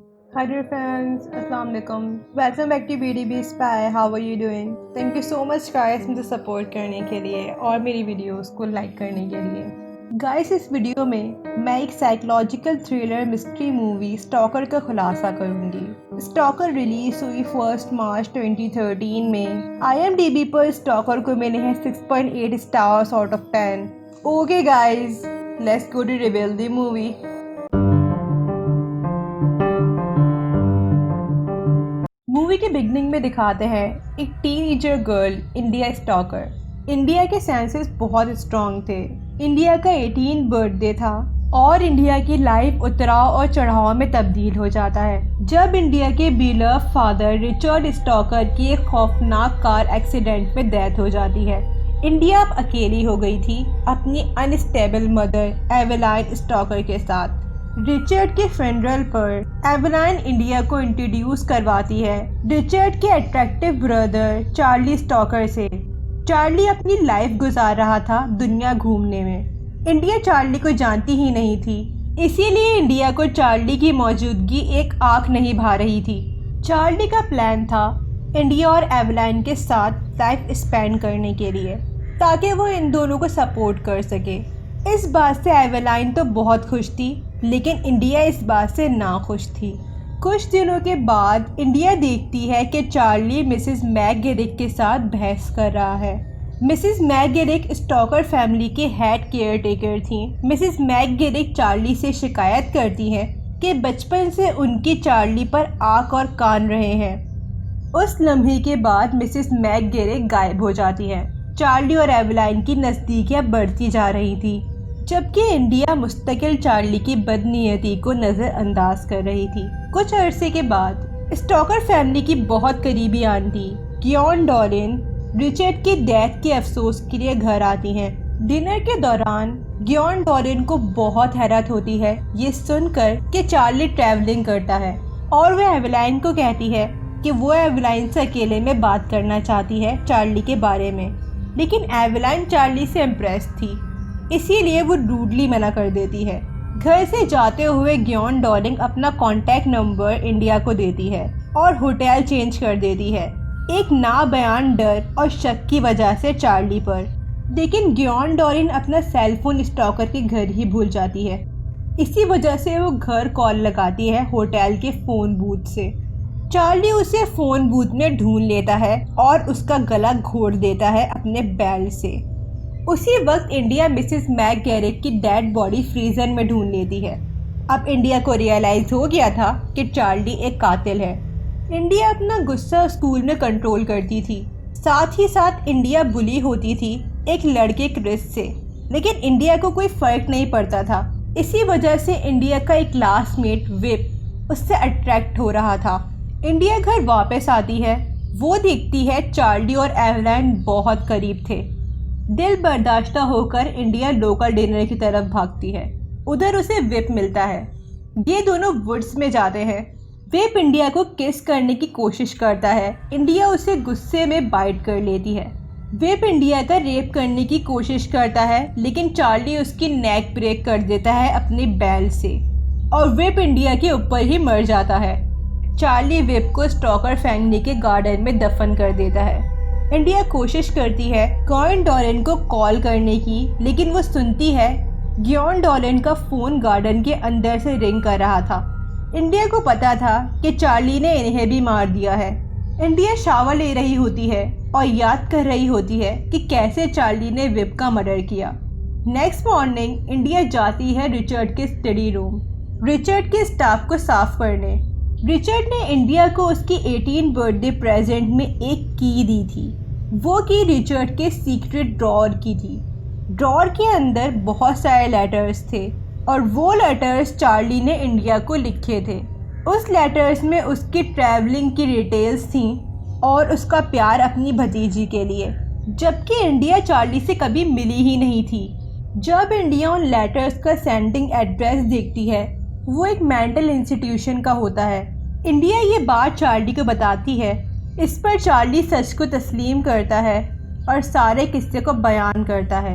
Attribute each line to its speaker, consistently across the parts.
Speaker 1: Hi dear friends, Assalamu alaikum. Welcome back to BDB Spy. How are you doing? Thank you so much guys मुझे support करने के लिए और मेरी videos को लाइक करने के लिए। गाइस इस वीडियो में मैं एक psychological thriller mystery movie stalker का खुलासा करूंगी। स्टॉकर रिलीज हुई 1 मार्च 2013 में। IMDb पर स्टॉकर को मिले हैं 6.8 stars out of 10। Okay guys, let's go to reveal the movie. Movie के बिगनिंग में दिखाते हैं एक teenager girl India stalker. India के सेंसेस बहुत स्ट्रॉन्ग थे। इंडिया का 18 बर्थडे था और इंडिया की लाइफ उतराव और चढ़ाव में तब्दील हो जाता है जब इंडिया के बिलव फादर रिचर्ड स्टॉकर की एक खौफनाक कार एक्सीडेंट में डेथ हो जाती है। इंडिया अब अकेली हो गई थी अपनी अनस्टेबल मदर एवेलाइन स्टॉकर के साथ। रिचर्ड के फ्यूनरल पर एवेलाइन इंडिया को इंट्रोड्यूस करवाती है रिचर्ड के अट्रैक्टिव ब्रदर चार्ली स्टॉकर से। चार्ली अपनी लाइफ गुजार रहा था दुनिया घूमने में। इंडिया चार्ली को जानती ही नहीं थी, इसीलिए इंडिया को चार्ली की मौजूदगी एक आंख नहीं भा रही थी। चार्ली का प्लान था इंडिया और एवेलाइन के साथ लाइफ स्पेंड करने के लिए ताकि वो इन दोनों को सपोर्ट कर सके। इस बात से एवेलाइन तो बहुत खुश थी, लेकिन इंडिया इस बात से नाखुश थी। कुछ दिनों के बाद इंडिया देखती है कि चार्ली मिसेस मैकगेरिक के साथ बहस कर रहा है। मिसेस मैकगेरिक स्टॉकर फैमिली के हेड केयर टेकर थीं। मिसेस मैकगेरिक चार्ली से शिकायत करती हैं कि बचपन से उनकी चार्ली पर आँख और कान रहे हैं। उस लम्हे के बाद मिसेस मैकगेरिक गायब हो जाती हैं। चार्ली और एवेलाइन की नज़दीकियाँ बढ़ती जा रही थी, जबकि इंडिया मुस्तकिल चार्ली की बदनीयती को नज़रअंदाज कर रही थी। कुछ अरसे के बाद स्टॉकर फैमिली की बहुत करीबी आंटी गियोन डॉरिन रिचर्ड की डेथ के अफसोस के लिए घर आती हैं। डिनर के दौरान गियोन डॉरिन को बहुत हैरत होती है ये सुनकर कि चार्ली ट्रैवलिंग करता है और वह एवेलाइन को कहती है कि वो एवेलाइन से अकेले में बात करना चाहती है चार्ली के बारे में। लेकिन एवेलाइन चार्ली से इम्प्रेस थी, इसीलिए वो रूडली मना कर देती है। घर से जाते हुए गियोन डॉलिंग अपना कॉन्टैक्ट नंबर इंडिया को देती है और होटल चेंज कर देती है, एक नाबयान डर और शक की वजह से चार्ली पर। लेकिन गियोन डॉलिंग अपना सेलफोन स्टॉकर के घर ही भूल जाती है। इसी वजह से वो घर कॉल लगाती है होटल के फ़ोन बूथ से। चार्ली उसे फ़ोन बूथ में ढूंढ लेता है और उसका गला घोट देता है अपने बेल्ट से। उसी वक्त इंडिया मिसेस मैकगेरिक की डेड बॉडी फ्रीजर में ढूंढ लेती है। अब इंडिया को रियलाइज़ हो गया था कि चार्ली एक कातिल है। इंडिया अपना गुस्सा स्कूल में कंट्रोल करती थी, साथ ही साथ इंडिया बुली होती थी एक लड़के क्रिस से, लेकिन इंडिया को कोई फ़र्क नहीं पड़ता था। इसी वजह से इंडिया का एक क्लासमेट विप उससे अट्रैक्ट हो रहा था। इंडिया घर वापस आती है, वो देखती है चार्ली और एवेलाइन बहुत करीब थे। दिल बर्दाश्त होकर इंडिया लोकल डिनर की तरफ भागती है। उधर उसे विप मिलता है। ये दोनों वुड्स में जाते हैं। विप इंडिया को किस करने की कोशिश करता है। इंडिया उसे गुस्से में बाइट कर लेती है। विप इंडिया का रेप करने की कोशिश करता है, लेकिन चार्ली उसकी नेक ब्रेक कर देता है अपने बैल से और विप इंडिया के ऊपर ही मर जाता है। चार्ली विप को स्टॉकर फैमिली के गार्डन में दफन कर देता है। इंडिया कोशिश करती है गियोन डॉलिन को कॉल करने की, लेकिन वो सुनती है गियोन डॉलिन का फ़ोन गार्डन के अंदर से रिंग कर रहा था। इंडिया को पता था कि चार्ली ने इन्हें भी मार दिया है। इंडिया शावर ले रही होती है और याद कर रही होती है कि कैसे चार्ली ने विप का मर्डर किया। नेक्स्ट मॉर्निंग इंडिया जाती है रिचर्ड के स्टडी रूम रिचर्ड के स्टाफ को साफ करने। रिचर्ड ने इंडिया को उसकी 18 बर्थडे प्रेजेंट में एक की दी थी। वो की रिचर्ड के सीक्रेट ड्रॉअर की थी। ड्रॉअर के अंदर बहुत सारे लेटर्स थे और वो लेटर्स चार्ली ने इंडिया को लिखे थे। उस लेटर्स में उसकी ट्रैवलिंग की डिटेल्स थीं और उसका प्यार अपनी भतीजी के लिए, जबकि इंडिया चार्ली से कभी मिली ही नहीं थी। जब इंडिया उन लेटर्स का सेंडिंग एड्रेस देखती है, वो एक मेंटल इंस्टीट्यूशन का होता है। इंडिया ये बात चार्ली को बताती है। इस पर चार्ली सच को तस्लीम करता है और सारे किस्से को बयान करता है।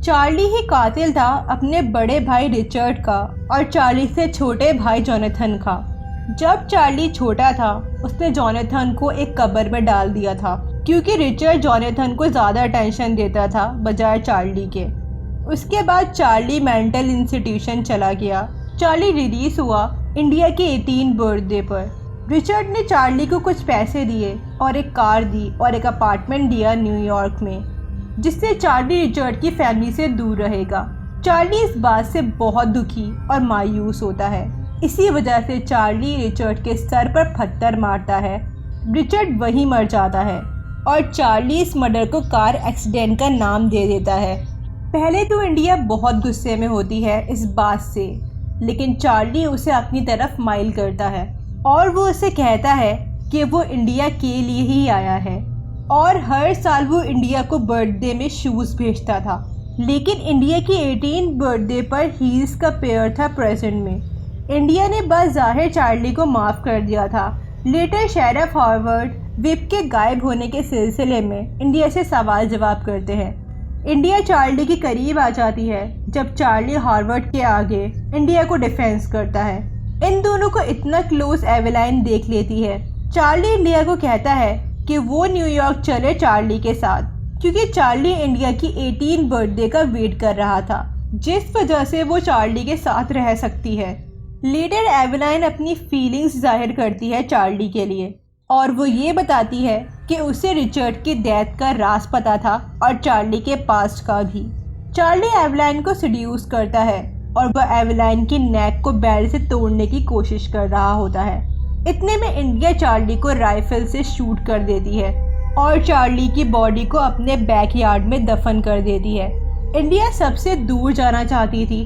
Speaker 1: चार्ली ही कातिल था अपने बड़े भाई रिचर्ड का और चार्ली से छोटे भाई जोनाथन का। जब चार्ली छोटा था उसने जॉनथन को एक कब्र में डाल दिया था क्योंकि रिचर्ड जॉनथन को ज़्यादा अटेंशन देता था बजाय चार्ली के। उसके बाद चार्ली मेंटल इंस्टीट्यूशन चला गया। चार्ली रिलीज हुआ इंडिया के 18 बर्थडे पर। रिचर्ड ने चार्ली को कुछ पैसे दिए और एक कार दी और एक अपार्टमेंट दिया न्यूयॉर्क में, जिससे चार्ली रिचर्ड की फैमिली से दूर रहेगा। चार्ली इस बात से बहुत दुखी और मायूस होता है। इसी वजह से चार्ली रिचर्ड के सर पर पत्थर मारता है। रिचर्ड वहीं मर जाता है और चार्ली इस मर्डर को कार एक्सीडेंट का नाम दे देता है। पहले तो इंडिया बहुत गुस्से में होती है इस बात से, लेकिन चार्ली उसे अपनी तरफ माइल करता है और वो उसे कहता है कि वो इंडिया के लिए ही आया है और हर साल वो इंडिया को बर्थडे में शूज़ भेजता था। लेकिन इंडिया की 18 बर्थडे पर हील्स का पेयर था प्रेजेंट में। इंडिया ने बस जाहिर चार्ली को माफ़ कर दिया था। लेटर शेरिफ हार्वर्ड विप के गायब होने के सिलसिले में इंडिया से सवाल जवाब करते हैं। इंडिया चार्ली के करीब आ जाती है जब चार्ली हार्वर्ड के आगे इंडिया को डिफेंस करता है। इन दोनों को इतना क्लोज एवेलाइन देख लेती है। चार्ली इंडिया को कहता है कि वो न्यूयॉर्क चले चार्ली के साथ, क्योंकि चार्ली इंडिया की 18 बर्थडे का वेट कर रहा था, जिस वजह से वो चार्ली के साथ रह सकती है। लीडर एवेलाइन अपनी फीलिंग्स जाहिर करती है चार्ली के लिए और वो ये बताती है कि उसे रिचर्ड की डेथ का राज पता था और चार्ली के पास्ट का भी। चार्ली एवेलाइन को सेड्यूस करता है और वह एवेलाइन की नेक को बैल से तोड़ने की कोशिश कर रहा होता है। इतने में इंडिया चार्ली को राइफल से शूट कर देती है और चार्ली की बॉडी को अपने बैकयार्ड में दफन कर देती है। इंडिया सबसे दूर जाना चाहती थी,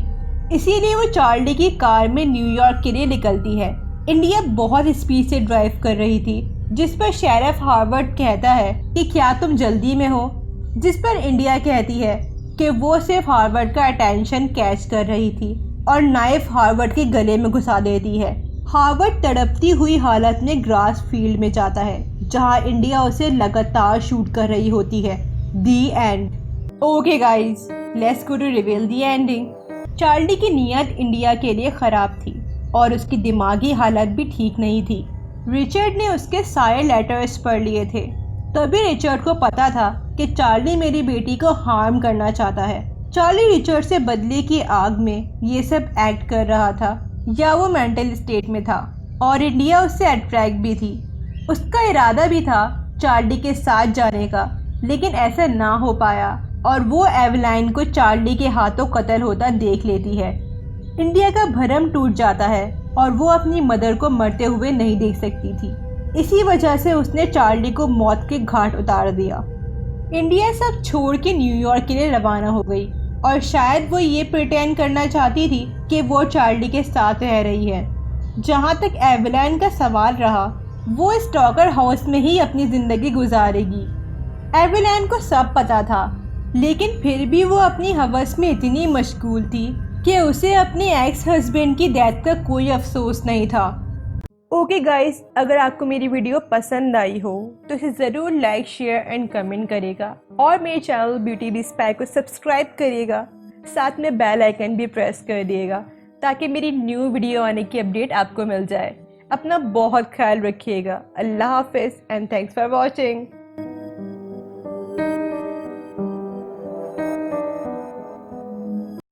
Speaker 1: इसीलिए वो चार्ली की कार में न्यूयॉर्क के लिए निकलती है। इंडिया बहुत स्पीड से ड्राइव कर रही थी, जिस पर शेरिफ हार्वर्ड कहता है कि क्या तुम जल्दी में हो, जिस पर इंडिया कहती है कि वो सिर्फ हार्वर्ड का अटेंशन कैच कर रही थी और नाइफ हार्वर्ड के गले में घुसा देती है। हार्वर्ड तड़पती हुई हालत में ग्रास फील्ड में जाता है जहां इंडिया उसे लगातार शूट कर रही होती है। The end. Okay guys, let's go to reveal the ending. Charlie की नीयत इंडिया के लिए ख़राब थी और उसकी दिमागी हालत भी ठीक नहीं थी। रिचर्ड ने उसके सारे लेटर्स पढ़ लिए थे, तभी रिचर्ड को पता था कि चार्ली मेरी बेटी को हार्म करना चाहता है। चार्ली रिचर्ड से बदले की आग में ये सब एक्ट कर रहा था या वो मेंटल स्टेट में था और इंडिया उससे अट्रैक्ट भी थी। उसका इरादा भी था चार्ली के साथ जाने का, लेकिन ऐसा ना हो पाया और वो एवेलाइन को चार्ली के हाथों कत्ल होता देख लेती है। इंडिया का भरम टूट जाता है और वो अपनी मदर को मरते हुए नहीं देख सकती थी। इसी वजह से उसने चार्ली को मौत के घाट उतार दिया। इंडिया सब छोड़ के न्यूयॉर्क के लिए रवाना हो गई और शायद वो ये प्रिटेंड करना चाहती थी कि वो चार्ली के साथ रह रही है। जहाँ तक एवेलाइन का सवाल रहा, वो स्टॉकर हाउस में ही अपनी ज़िंदगी गुजारेगी। एवेलाइन को सब पता था, लेकिन फिर भी वो अपनी हवस में इतनी मशगूल थी कि उसे अपने एक्स हस्बैंड की डेथ का कोई अफसोस नहीं था। ओके गाइस, अगर आपको मेरी वीडियो पसंद आई हो तो इसे ज़रूर लाइक, शेयर एंड कमेंट करेगा और मेरे चैनल ब्यूटी बी स्पाई को सब्सक्राइब करिएगा। साथ में बेल आइकन भी प्रेस कर दिएगा ताकि मेरी न्यू वीडियो आने की अपडेट आपको मिल जाए। अपना बहुत ख्याल रखिएगा। अल्लाह हाफिज़ एंड थैंक्स फॉर वॉचिंग।